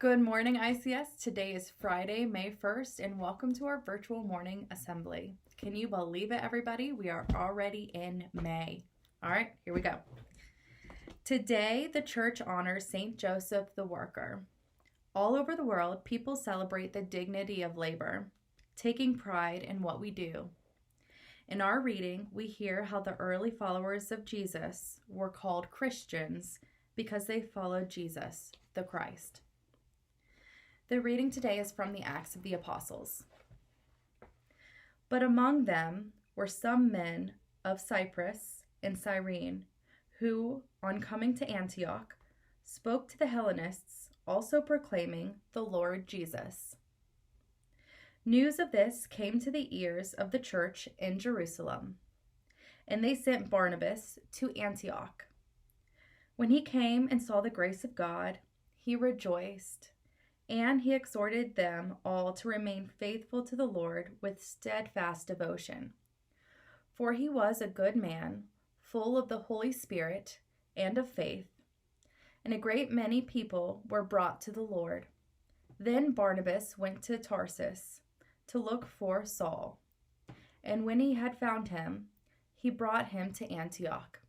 Good morning, ICS. Today is Friday, May 1st, and welcome to our virtual morning assembly. Can you believe it, everybody? We are already in May. All right, here we go. Today, the church honors St. Joseph the Worker. All over the world, people celebrate the dignity of labor, taking pride in what we do. In our reading, we hear how the early followers of Jesus were called Christians because they followed Jesus, the Christ. The reading today is from the Acts of the Apostles. But among them were some men of Cyprus and Cyrene, who, on coming to Antioch, spoke to the Hellenists, also proclaiming the Lord Jesus. News of this came to the ears of the church in Jerusalem, and they sent Barnabas to Antioch. When he came and saw the grace of God, he rejoiced, and he exhorted them all to remain faithful to the Lord with steadfast devotion. For he was a good man, full of the Holy Spirit and of faith, and a great many people were brought to the Lord. Then Barnabas went to Tarsus to look for Saul, and when he had found him, he brought him to Antioch.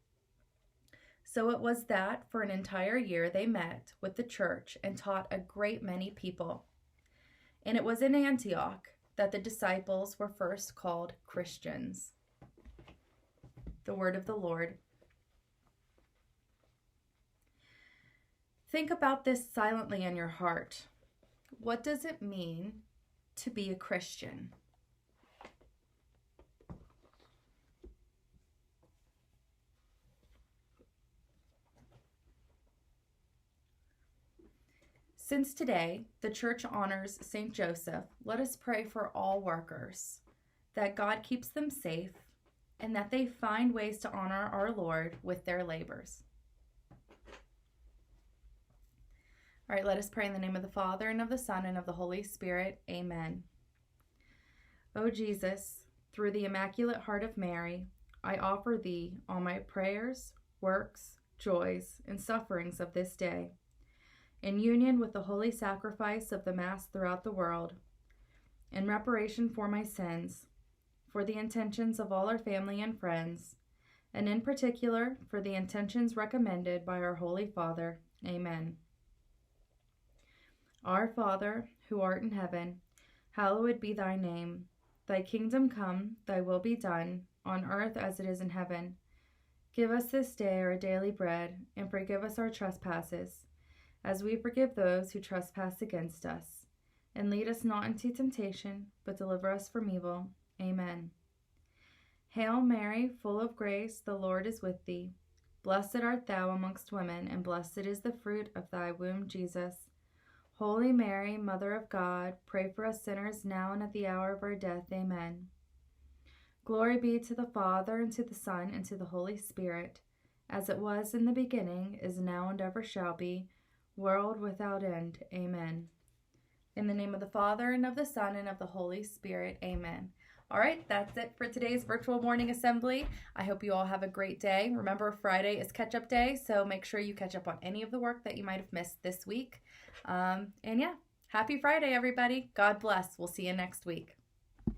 So it was that for an entire year they met with the church and taught a great many people. And it was in Antioch that the disciples were first called Christians. The word of the Lord. Think about this silently in your heart. What does it mean to be a Christian? Since today, the church honors St. Joseph, let us pray for all workers, that God keeps them safe, and that they find ways to honor our Lord with their labors. All right, let us pray in the name of the Father, and of the Son, and of the Holy Spirit. Amen. O Jesus, through the Immaculate Heart of Mary, I offer thee all my prayers, works, joys, and sufferings of this day, in union with the holy sacrifice of the Mass throughout the world, in reparation for my sins, for the intentions of all our family and friends, and in particular for the intentions recommended by our Holy Father. Amen. Our Father, who art in heaven, hallowed be thy name. Thy kingdom come, thy will be done, on earth as it is in heaven. Give us this day our daily bread, and forgive us our trespasses, as we forgive those who trespass against us. And lead us not into temptation, but deliver us from evil. Amen. Hail Mary, full of grace, the Lord is with thee. Blessed art thou amongst women, and blessed is the fruit of thy womb, Jesus. Holy Mary, Mother of God, pray for us sinners now and at the hour of our death. Amen. Glory be to the Father, and to the Son, and to the Holy Spirit, as it was in the beginning, is now, and ever shall be, world without end. Amen. In the name of the Father, and of the Son, and of the Holy Spirit. Amen. All right, that's it for today's virtual morning assembly. I hope you all have a great day. Remember, Friday is catch-up day, so make sure you catch up on any of the work that you might have missed this week. And yeah, happy Friday, everybody. God bless. We'll see you next week.